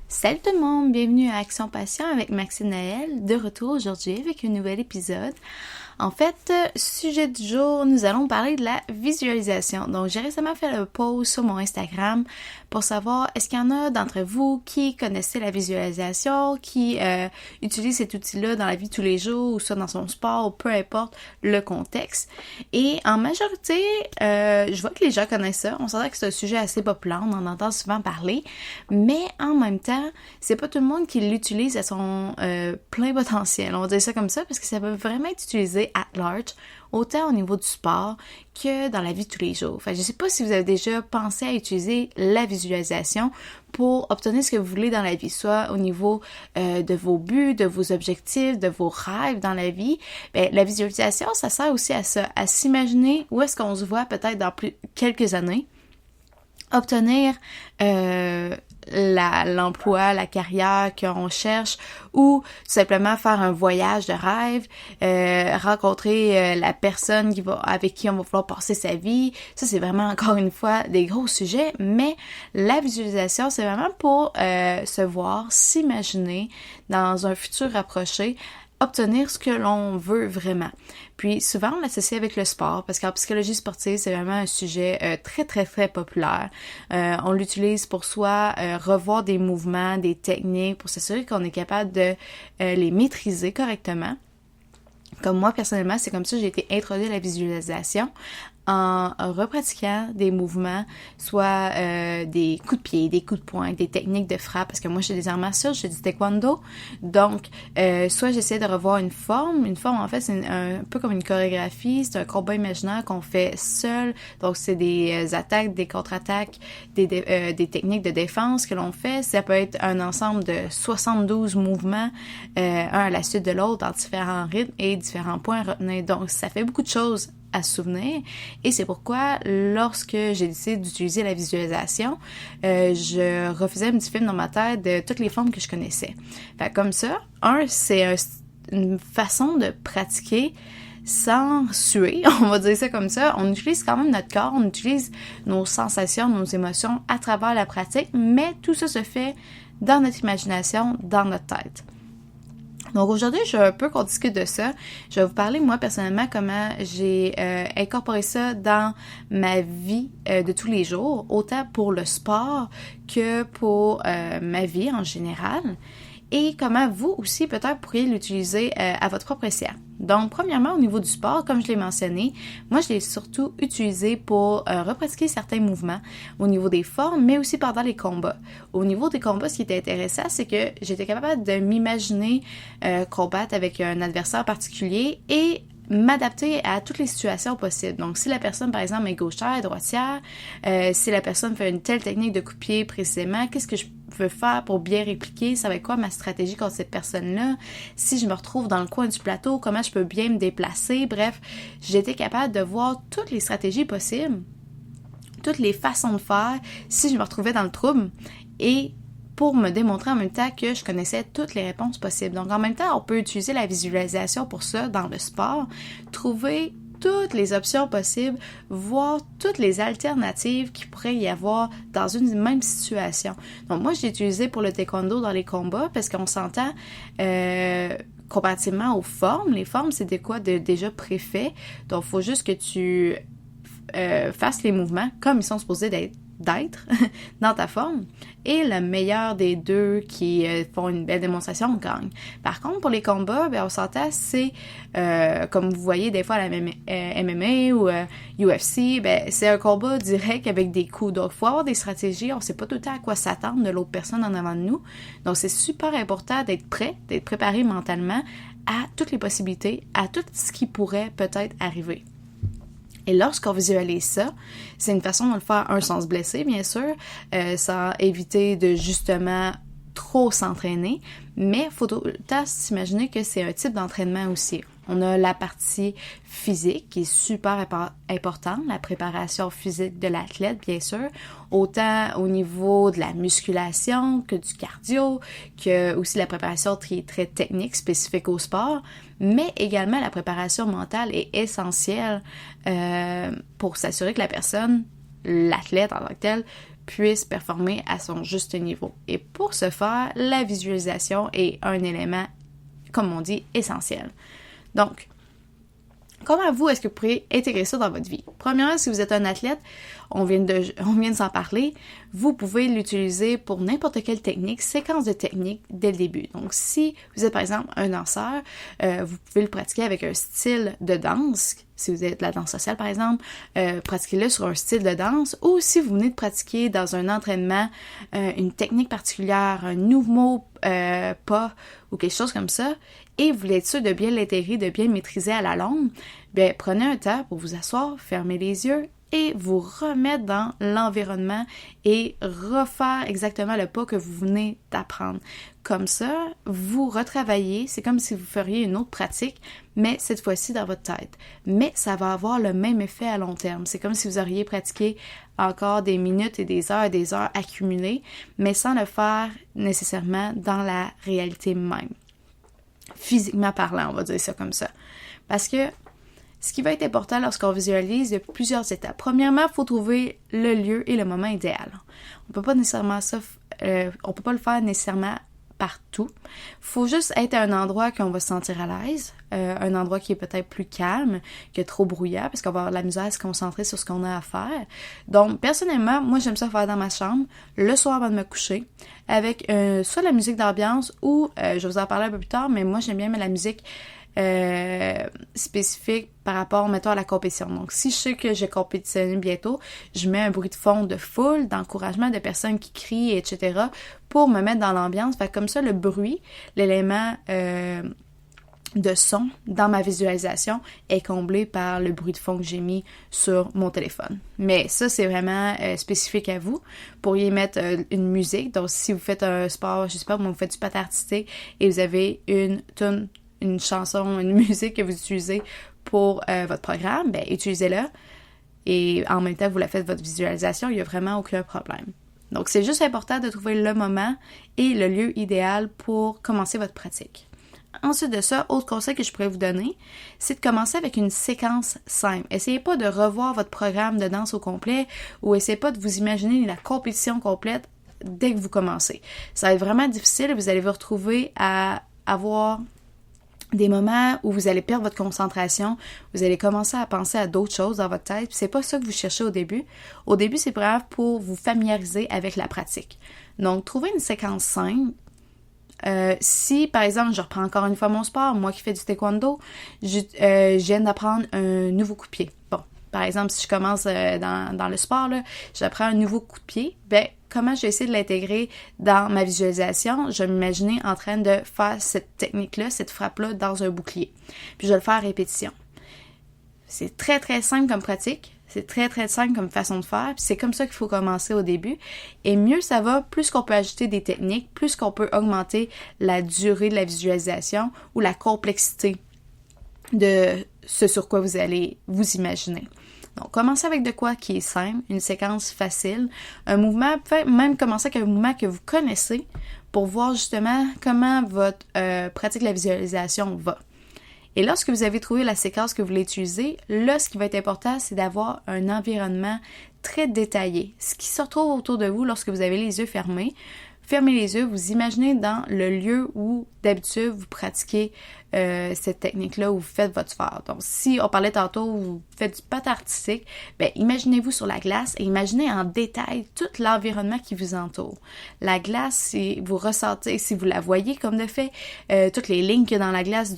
Salut tout le monde, bienvenue à Action Passion avec Maxime Naël, de retour aujourd'hui avec un nouvel épisode. En fait, sujet du jour, nous allons parler de la visualisation. Donc, j'ai récemment fait le post sur mon Instagram pour savoir est-ce qu'il y en a d'entre vous qui connaissaient la visualisation, qui utilisent cet outil-là dans la vie de tous les jours, ou soit dans son sport, ou peu importe le contexte. Et en majorité, je vois que les gens connaissent ça. On s'entend que c'est un sujet assez populaire, on en entend souvent parler, mais en même temps, c'est pas tout le monde qui l'utilise à son plein potentiel. On va dire ça comme ça, parce que ça peut vraiment être utilisé at large, autant au niveau du sport que dans la vie de tous les jours. Fait que je sais pas si vous avez déjà pensé à utiliser la visualisation pour obtenir ce que vous voulez dans la vie, soit au niveau de vos buts, de vos objectifs, de vos rêves dans la vie. Bien, la visualisation, ça sert aussi à ça, à s'imaginer où est-ce qu'on se voit peut-être dans quelques années, obtenir l'emploi, la carrière qu'on cherche, ou tout simplement faire un voyage de rêve, rencontrer la personne avec qui on va vouloir passer sa vie. Ça, c'est vraiment, encore une fois, des gros sujets, mais la visualisation, c'est vraiment pour se voir, s'imaginer dans un futur rapproché, obtenir ce que l'on veut vraiment. Puis souvent, on l'associe avec le sport, parce qu'en psychologie sportive, c'est vraiment un sujet très, très, très populaire. On l'utilise pour soit revoir des mouvements, des techniques, pour s'assurer qu'on est capable de les maîtriser correctement. Comme moi, personnellement, c'est comme ça que j'ai été introduite à la visualisation en repratiquant des mouvements, soit des coups de pied, des coups de poing, des techniques de frappe, parce que moi, je fais des arts martiaux, je fais du taekwondo, donc soit j'essaie de revoir une forme en fait, c'est un peu comme une chorégraphie, c'est un combat imaginaire qu'on fait seul, donc c'est des attaques, des contre-attaques, des techniques de défense que l'on fait, ça peut être un ensemble de 72 mouvements, un à la suite de l'autre, en différents rythmes et différents points à retenir, donc ça fait beaucoup de choses à se souvenir, et c'est pourquoi lorsque j'ai décidé d'utiliser la visualisation, je refaisais un petit film dans ma tête de toutes les formes que je connaissais. Fait comme ça, c'est une façon de pratiquer sans suer, on va dire ça comme ça. On utilise quand même notre corps, on utilise nos sensations, nos émotions à travers la pratique, mais tout ça se fait dans notre imagination, dans notre tête. Donc aujourd'hui, je veux un peu qu'on discute de ça. Je vais vous parler, moi, personnellement, comment j'ai incorporé ça dans ma vie de tous les jours, autant pour le sport que pour ma vie en général, et comment vous aussi, peut-être, pourriez l'utiliser à votre propre escient. Donc, premièrement, au niveau du sport, comme je l'ai mentionné, moi, je l'ai surtout utilisé pour repratiquer certains mouvements au niveau des formes, mais aussi pendant les combats. Au niveau des combats, ce qui était intéressant, c'est que j'étais capable de m'imaginer combattre avec un adversaire particulier et m'adapter à toutes les situations possibles. Donc, si la personne, par exemple, est gauchère, droitière, si la personne fait une telle technique de coup de pied précisément, qu'est-ce que je veux faire pour bien répliquer? Ça va être quoi ma stratégie contre cette personne-là? Si je me retrouve dans le coin du plateau, comment je peux bien me déplacer? Bref, j'étais capable de voir toutes les stratégies possibles, toutes les façons de faire si je me retrouvais dans le trouble, et pour me démontrer en même temps que je connaissais toutes les réponses possibles. Donc, en même temps, on peut utiliser la visualisation pour ça dans le sport, trouver toutes les options possibles, voir toutes les alternatives qu'il pourrait y avoir dans une même situation. Donc, moi, je l'ai utilisé pour le taekwondo dans les combats parce qu'on s'entend comparativement aux formes. Les formes, c'est de quoi de déjà préfait. Donc, il faut juste que tu fasses les mouvements comme ils sont supposés d'être dans ta forme, et le meilleur des deux qui font une belle démonstration gagne. Par contre, pour les combats, on s'entend, c'est comme vous voyez des fois à la MMA ou UFC, c'est un combat direct avec des coups. Donc, il faut avoir des stratégies, on sait pas tout le temps à quoi s'attendre de l'autre personne en avant de nous. Donc, c'est super important d'être prêt, d'être préparé mentalement à toutes les possibilités, à tout ce qui pourrait peut-être arriver. Et lorsqu'on visualise ça, c'est une façon de le faire, sans se blesser, bien sûr, sans éviter de justement trop s'entraîner, mais il faut tout le temps s'imaginer que c'est un type d'entraînement aussi. On a la partie physique qui est super importante, la préparation physique de l'athlète, bien sûr, autant au niveau de la musculation que du cardio, que aussi la préparation très technique, spécifique au sport, mais également la préparation mentale est essentielle pour s'assurer que la personne, l'athlète en tant que tel, puisse performer à son juste niveau. Et pour ce faire, la visualisation est un élément, comme on dit, essentiel. Donc, comment vous, est-ce que vous pourriez intégrer ça dans votre vie? Premièrement, si vous êtes un athlète, on vient de s'en parler, vous pouvez l'utiliser pour n'importe quelle technique, séquence de techniques dès le début. Donc, si vous êtes par exemple un danseur, vous pouvez le pratiquer avec un style de danse. Si vous êtes de la danse sociale par exemple, pratiquez-le sur un style de danse. Ou si vous venez de pratiquer dans un entraînement une technique particulière, un nouveau pas ou quelque chose comme ça, et vous voulez être sûr de bien l'intégrer, de bien le maîtriser à la longue, bien, prenez un temps pour vous asseoir, fermer les yeux et vous remettre dans l'environnement et refaire exactement le pas que vous venez d'apprendre. Comme ça, vous retravaillez, c'est comme si vous feriez une autre pratique, mais cette fois-ci dans votre tête. Mais ça va avoir le même effet à long terme. C'est comme si vous auriez pratiqué encore des minutes et des heures accumulées, mais sans le faire nécessairement dans la réalité même. Physiquement parlant, on va dire ça comme ça. Parce que ce qui va être important lorsqu'on visualise, il y a plusieurs étapes. Premièrement, il faut trouver le lieu et le moment idéal. On peut pas le faire nécessairement partout. Il faut juste être à un endroit qu'on va se sentir à l'aise, un endroit qui est peut-être plus calme que trop bruyant, parce qu'on va avoir de la misère à se concentrer sur ce qu'on a à faire. Donc, personnellement, moi, j'aime ça faire dans ma chambre, le soir avant de me coucher, avec soit la musique d'ambiance ou, je vais vous en parler un peu plus tard, mais moi, j'aime bien mettre la musique spécifique par rapport, mettons, à la compétition. Donc, si je sais que j'ai compétitionné bientôt, je mets un bruit de fond de foule, d'encouragement, de personnes qui crient, etc., pour me mettre dans l'ambiance. Fait que comme ça, le bruit, l'élément de son dans ma visualisation est comblé par le bruit de fond que j'ai mis sur mon téléphone. Mais ça, c'est vraiment spécifique à vous. Vous pourriez mettre une musique. Donc, si vous faites un sport, je sais pas, vous faites du patin artistique et vous avez une chanson, une musique que vous utilisez pour votre programme, bien, utilisez-la. Et en même temps, vous la faites votre visualisation, il n'y a vraiment aucun problème. Donc, c'est juste important de trouver le moment et le lieu idéal pour commencer votre pratique. Ensuite de ça, autre conseil que je pourrais vous donner, c'est de commencer avec une séquence simple. Essayez pas de revoir votre programme de danse au complet ou essayez pas de vous imaginer la compétition complète dès que vous commencez. Ça va être vraiment difficile et vous allez vous retrouver à avoir des moments où vous allez perdre votre concentration, vous allez commencer à penser à d'autres choses dans votre tête, puis c'est pas ça que vous cherchez au début. Au début, c'est vraiment pour vous familiariser avec la pratique. Donc, trouvez une séquence simple. Si, par exemple, je reprends encore une fois mon sport, moi qui fais du taekwondo, je viens d'apprendre un nouveau coup de pied. Bon, par exemple, si je commence dans le sport, là, j'apprends un nouveau coup de pied, ben comment je vais essayer de l'intégrer dans ma visualisation? Je vais m'imaginer en train de faire cette technique-là, cette frappe-là dans un bouclier. Puis je vais le faire à répétition. C'est très, très simple comme pratique. C'est très, très simple comme façon de faire. Puis c'est comme ça qu'il faut commencer au début. Et mieux ça va, plus qu'on peut ajouter des techniques, plus qu'on peut augmenter la durée de la visualisation ou la complexité de ce sur quoi vous allez vous imaginer. Donc, commencez avec de quoi qui est simple, une séquence facile, un mouvement, même commencer avec un mouvement que vous connaissez pour voir justement comment votre pratique de la visualisation va. Et lorsque vous avez trouvé la séquence que vous voulez utiliser, là, ce qui va être important, c'est d'avoir un environnement très détaillé. Ce qui se retrouve autour de vous lorsque vous avez les yeux fermés. Fermez les yeux, vous imaginez dans le lieu où d'habitude vous pratiquez cette technique-là, où vous faites votre sport. Donc, si on parlait tantôt, vous faites du patin artistique, bien, imaginez-vous sur la glace et imaginez en détail tout l'environnement qui vous entoure. La glace, si vous ressentez, si vous la voyez comme de fait, toutes les lignes qu'il y a dans la glace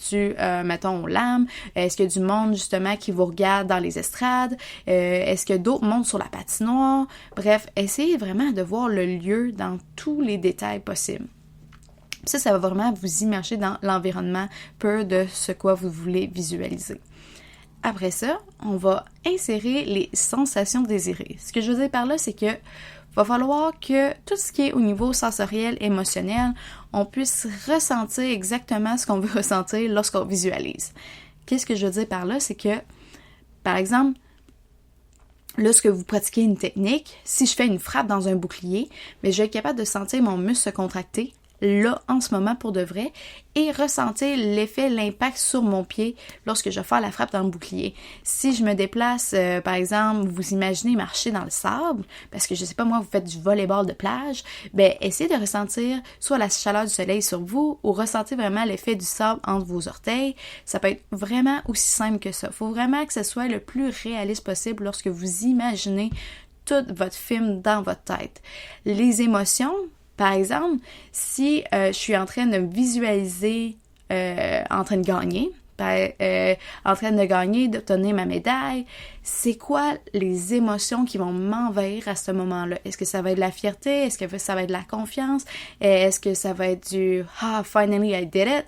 mettons, lames, est-ce qu'il y a du monde justement qui vous regarde dans les estrades, est-ce qu'il y a d'autres mondes sur la patinoire, bref, essayez vraiment de voir le lieu dans tous les détails possibles. Ça va vraiment vous immerger dans l'environnement pur de ce quoi vous voulez visualiser. Après ça, on va insérer les sensations désirées. Ce que je veux dire par là, c'est que va falloir que tout ce qui est au niveau sensoriel, émotionnel, on puisse ressentir exactement ce qu'on veut ressentir lorsqu'on visualise. Qu'est-ce que je veux dire par là? C'est que, par exemple, lorsque vous pratiquez une technique, si je fais une frappe dans un bouclier, mais je vais être capable de sentir mon muscle se contracter là en ce moment pour de vrai et ressentir l'effet, l'impact sur mon pied lorsque je vais faire la frappe dans le bouclier. Si je me déplace, par exemple, vous imaginez marcher dans le sable, parce que je sais pas moi, vous faites du volleyball de plage, ben essayez de ressentir soit la chaleur du soleil sur vous ou ressentir vraiment l'effet du sable entre vos orteils. Ça peut être vraiment aussi simple que ça. Faut vraiment que ce soit le plus réaliste possible lorsque vous imaginez tout votre film dans votre tête. Les émotions, par exemple, si je suis en train de me visualiser en train de gagner, en train de gagner, d'obtenir ma médaille, c'est quoi les émotions qui vont m'envahir à ce moment-là? Est-ce que ça va être de la fierté? Est-ce que ça va être de la confiance? Est-ce que ça va être du « Ah, finally I did it ».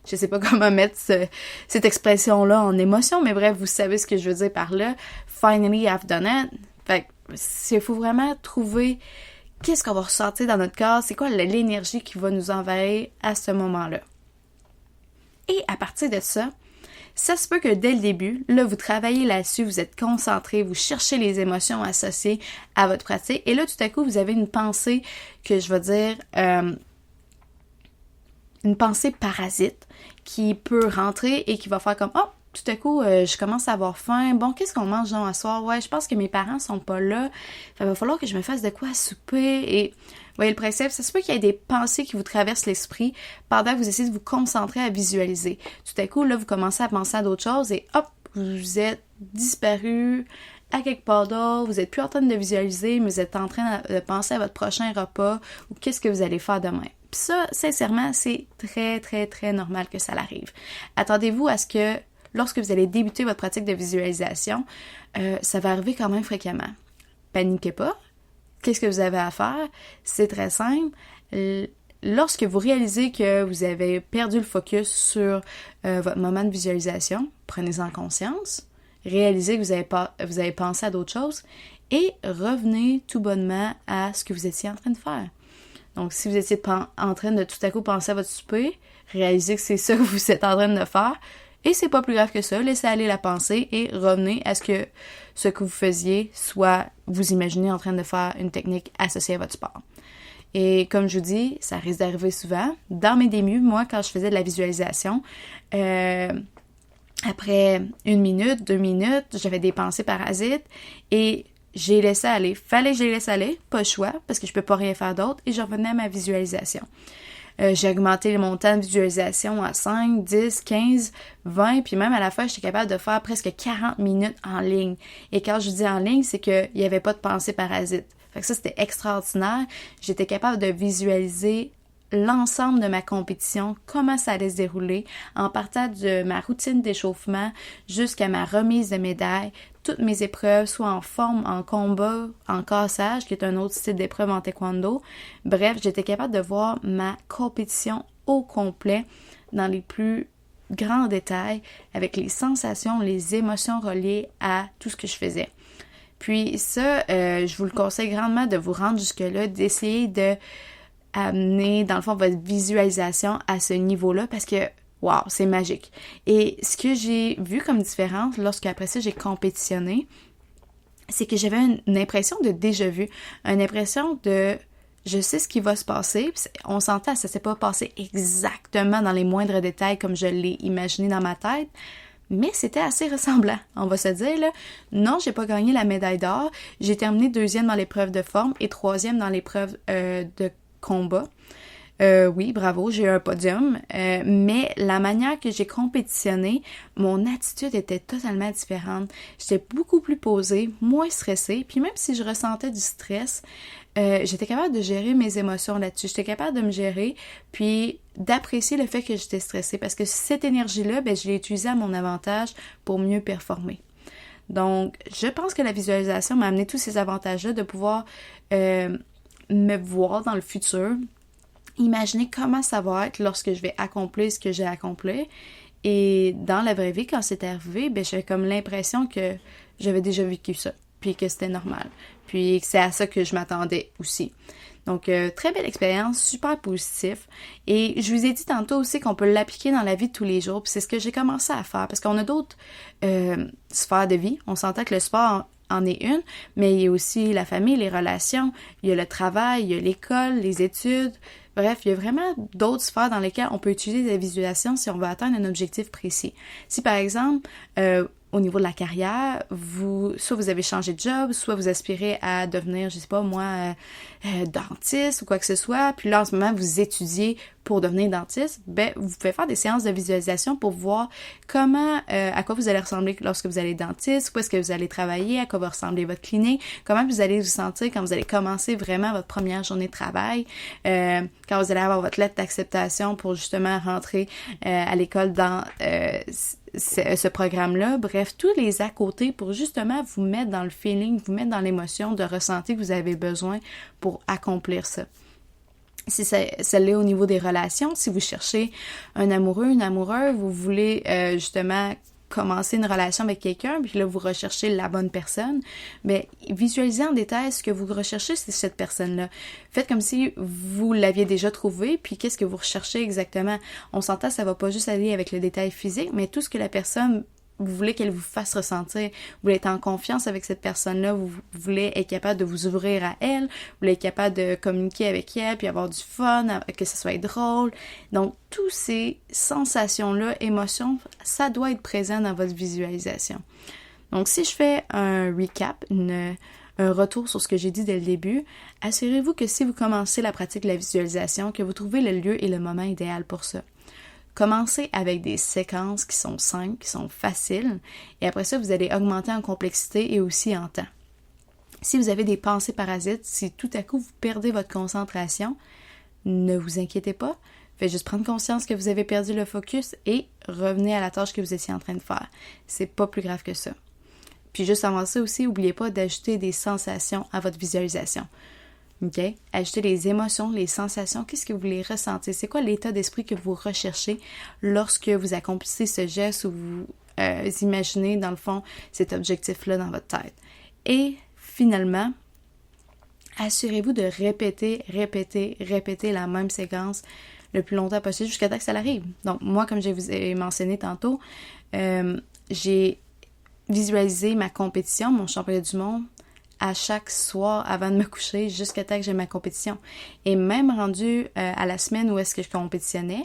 Je sais pas comment mettre cette expression-là en émotion, mais bref, vous savez ce que je veux dire par là. « Finally I've done it ». Fait que il faut vraiment trouver qu'est-ce qu'on va ressentir dans notre corps, c'est quoi l'énergie qui va nous envahir à ce moment-là. Et à partir de ça, ça se peut que dès le début, là, vous travaillez là-dessus, vous êtes concentré, vous cherchez les émotions associées à votre pratique, et là, tout à coup, vous avez une pensée que je vais dire, une pensée parasite qui peut rentrer et qui va faire comme « Oh! » Tout à coup, je commence à avoir faim. Bon, qu'est-ce qu'on mange donc à soir? Ouais, je pense que mes parents sont pas là. Il va falloir que je me fasse de quoi à souper. Et vous voyez le principe, ça se peut qu'il y ait des pensées qui vous traversent l'esprit pendant que vous essayez de vous concentrer à visualiser. Tout à coup, là, vous commencez à penser à d'autres choses et hop, vous êtes disparu à quelque part d'autre. Vous êtes plus en train de visualiser, mais vous êtes en train de penser à votre prochain repas ou qu'est-ce que vous allez faire demain. Puis ça, sincèrement, c'est très, très, très normal que ça l'arrive. Attendez-vous à ce que lorsque vous allez débuter votre pratique de visualisation, ça va arriver quand même fréquemment. Paniquez pas. Qu'est-ce que vous avez à faire? C'est très simple. Lorsque vous réalisez que vous avez perdu le focus sur votre moment de visualisation, prenez-en conscience. Réalisez que vous avez pensé à d'autres choses et revenez tout bonnement à ce que vous étiez en train de faire. Donc, si vous étiez en train de tout à coup penser à votre souper, réalisez que c'est ça que vous êtes en train de faire. Et c'est pas plus grave que ça, laissez aller la pensée et revenez à ce que vous faisiez, soit vous imaginez en train de faire une technique associée à votre sport. Et comme je vous dis, ça risque d'arriver souvent. Dans mes débuts, moi, quand je faisais de la visualisation, après 1 minute, 2 minutes, j'avais des pensées parasites et j'ai laissé aller. Fallait que je les laisse aller, pas le choix, parce que je peux pas rien faire d'autre, et je revenais à ma visualisation. J'ai augmenté mon temps de visualisation à 5, 10, 15, 20, puis même à la fin, j'étais capable de faire presque 40 minutes en ligne. Et quand je dis en ligne, c'est qu'il n'y avait pas de pensée parasite. Fait que ça, c'était extraordinaire. J'étais capable de visualiser l'ensemble de ma compétition, comment ça allait se dérouler, en partant de ma routine d'échauffement jusqu'à ma remise de médaille, toutes mes épreuves, soit en forme, en combat, en cassage, qui est un autre style d'épreuve en taekwondo. Bref, j'étais capable de voir ma compétition au complet dans les plus grands détails, avec les sensations, les émotions reliées à tout ce que je faisais. Puis ça, je vous le conseille grandement de vous rendre jusque-là, d'essayer de amener, dans le fond, votre visualisation à ce niveau-là parce que, wow, c'est magique. Et ce que j'ai vu comme différence lorsque après ça, j'ai compétitionné, c'est que j'avais une impression de déjà-vu, une impression de je sais ce qui va se passer. On s'entend, ça s'est pas passé exactement dans les moindres détails comme je l'ai imaginé dans ma tête, mais c'était assez ressemblant, on va se dire, là. Non, j'ai pas gagné la médaille d'or. J'ai terminé 2e dans l'épreuve de forme et 3e dans l'épreuve de combat. Oui, bravo, j'ai eu un podium, mais la manière que j'ai compétitionné, mon attitude était totalement différente. J'étais beaucoup plus posée, moins stressée, puis même si je ressentais du stress, j'étais capable de gérer mes émotions là-dessus. J'étais capable de me gérer, puis d'apprécier le fait que j'étais stressée, parce que cette énergie-là, je l'ai utilisée à mon avantage pour mieux performer. Donc, je pense que la visualisation m'a amené tous ces avantages-là de pouvoir me voir dans le futur, imaginer comment ça va être lorsque je vais accomplir ce que j'ai accompli. Et dans la vraie vie, quand c'est arrivé, j'avais comme l'impression que j'avais déjà vécu ça, puis que c'était normal, puis que c'est à ça que je m'attendais aussi. Donc, très belle expérience, super positif. Et je vous ai dit tantôt aussi qu'on peut l'appliquer dans la vie de tous les jours, puis c'est ce que j'ai commencé à faire, parce qu'on a d'autres sphères de vie. On s'entend que le sport en est une, mais il y a aussi la famille, les relations, il y a le travail, il y a l'école, les études. Bref, il y a vraiment d'autres sphères dans lesquelles on peut utiliser la visualisation si on veut atteindre un objectif précis. Si par exemple, au niveau de la carrière, soit vous avez changé de job, soit vous aspirez à devenir, je sais pas moi, dentiste ou quoi que ce soit, puis là en ce moment vous étudiez pour devenir dentiste, ben vous pouvez faire des séances de visualisation pour voir comment, à quoi vous allez ressembler lorsque vous allez être dentiste, où est-ce que vous allez travailler, à quoi va ressembler votre clinique, comment vous allez vous sentir quand vous allez commencer vraiment votre première journée de travail, quand vous allez avoir votre lettre d'acceptation pour justement rentrer à l'école dans ce programme-là. Bref, tous les à côté pour justement vous mettre dans le feeling, vous mettre dans l'émotion de ressentir que vous avez besoin pour accomplir ça. Si ça l'est au niveau des relations, si vous cherchez un amoureux, une amoureuse, vous voulez justement commencer une relation avec quelqu'un, puis là, vous recherchez la bonne personne, bien, visualisez en détail ce que vous recherchez, c'est cette personne-là. Faites comme si vous l'aviez déjà trouvé, puis qu'est-ce que vous recherchez exactement. On s'entend, ça va pas juste aller avec le détail physique, mais tout ce que la personne, vous voulez qu'elle vous fasse ressentir, vous voulez être en confiance avec cette personne-là, vous voulez être capable de vous ouvrir à elle, vous voulez être capable de communiquer avec elle, puis avoir du fun, que ce soit drôle. Donc, toutes ces sensations-là, émotions, ça doit être présent dans votre visualisation. Donc, si je fais un recap, un retour sur ce que j'ai dit dès le début, assurez-vous que si vous commencez la pratique de la visualisation, que vous trouvez le lieu et le moment idéal pour ça. Commencez avec des séquences qui sont simples, qui sont faciles, et après ça, vous allez augmenter en complexité et aussi en temps. Si vous avez des pensées parasites, si tout à coup vous perdez votre concentration, ne vous inquiétez pas, faites juste prendre conscience que vous avez perdu le focus et revenez à la tâche que vous étiez en train de faire. C'est pas plus grave que ça. Puis juste avant ça aussi, n'oubliez pas d'ajouter des sensations à votre visualisation. OK? Ajoutez les émotions, les sensations. Qu'est-ce que vous voulez ressentir? C'est quoi l'état d'esprit que vous recherchez lorsque vous accomplissez ce geste ou vous imaginez, dans le fond, cet objectif-là dans votre tête? Et finalement, assurez-vous de répéter la même séquence le plus longtemps possible jusqu'à temps que ça arrive. Donc, moi, comme je vous ai mentionné tantôt, j'ai visualisé ma compétition, mon championnat du monde, à chaque soir avant de me coucher jusqu'à temps que j'ai ma compétition. Et même rendu à la semaine où est-ce que je compétitionnais,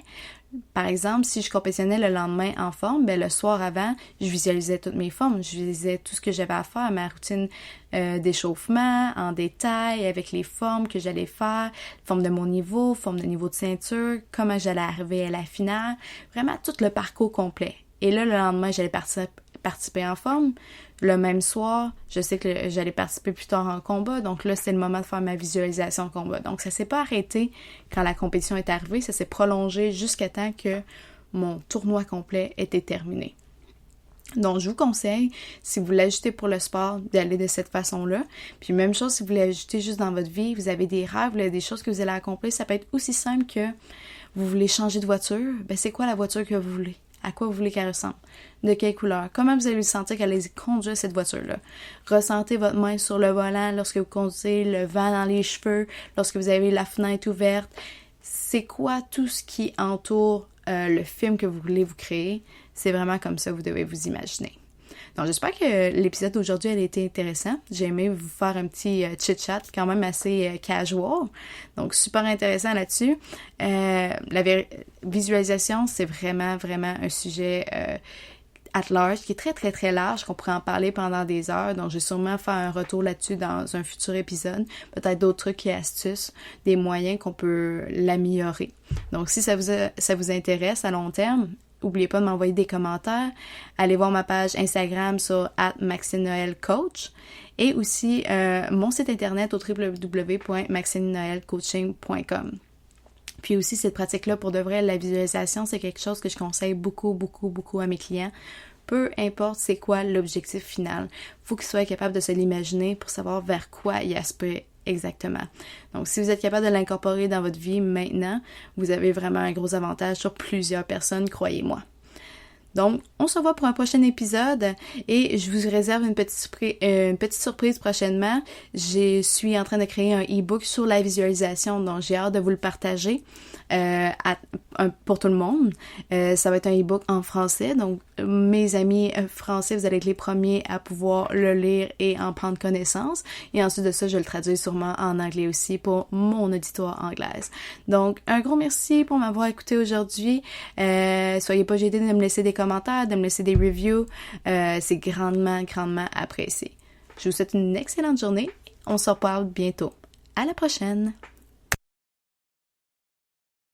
par exemple, si je compétitionnais le lendemain en forme, ben le soir avant, je visualisais toutes mes formes, je visualisais tout ce que j'avais à faire, ma routine d'échauffement en détail, avec les formes que j'allais faire, forme de mon niveau, forme de niveau de ceinture, comment j'allais arriver à la finale, vraiment tout le parcours complet. Et là, le lendemain, j'allais participer en forme. Le même soir, je sais que j'allais participer plus tard en combat, donc là, c'est le moment de faire ma visualisation en combat. Donc, ça s'est pas arrêté quand la compétition est arrivée, ça s'est prolongé jusqu'à temps que mon tournoi complet était terminé. Donc, je vous conseille, si vous l'ajoutez pour le sport, d'aller de cette façon-là. Puis, même chose, si vous l'ajoutez juste dans votre vie, vous avez des rêves, vous avez des choses que vous allez accomplir, ça peut être aussi simple que vous voulez changer de voiture. Ben, c'est quoi la voiture que vous voulez? À quoi vous voulez qu'elle ressemble? De quelle couleur? Comment vous allez sentir qu'elle allez conduire cette voiture-là? Ressentez votre main sur le volant lorsque vous conduisez, le vent dans les cheveux, lorsque vous avez la fenêtre ouverte. C'est quoi tout ce qui entoure le film que vous voulez vous créer? C'est vraiment comme ça que vous devez vous imaginer. Donc, j'espère que l'épisode d'aujourd'hui a été intéressant. J'ai aimé vous faire un petit chit-chat quand même assez casual. Donc, super intéressant là-dessus. La visualisation, c'est vraiment, vraiment un sujet at large, qui est très, très, très large, qu'on pourrait en parler pendant des heures. Donc, je vais sûrement faire un retour là-dessus dans un futur épisode. Peut-être d'autres trucs et astuces, des moyens qu'on peut l'améliorer. Donc, si ça vous intéresse à long terme, n'oubliez pas de m'envoyer des commentaires. Allez voir ma page Instagram sur @maxinenoelcoach et aussi mon site internet au www.maxinenoelcoaching.com. Puis aussi, cette pratique-là, pour de vrai, la visualisation, c'est quelque chose que je conseille beaucoup, beaucoup, beaucoup à mes clients. Peu importe c'est quoi l'objectif final. Il faut qu'ils soient capables de se l'imaginer pour savoir vers quoi ils aspirent exactement. Donc, si vous êtes capable de l'incorporer dans votre vie maintenant, vous avez vraiment un gros avantage sur plusieurs personnes, croyez-moi. Donc, on se revoit pour un prochain épisode et je vous réserve une petite surprise prochainement. Je suis en train de créer un e-book sur la visualisation, donc j'ai hâte de vous le partager pour tout le monde. Ça va être un e-book en français, donc mes amis français, vous allez être les premiers à pouvoir le lire et en prendre connaissance. Et ensuite de ça, je le traduis sûrement en anglais aussi pour mon auditoire anglaise. Donc, un gros merci pour m'avoir écouté aujourd'hui. Soyez pas gênés de me laisser des commentaires, de me laisser des reviews. C'est grandement apprécié. Je vous souhaite une excellente journée. On se reparle bientôt. À la prochaine!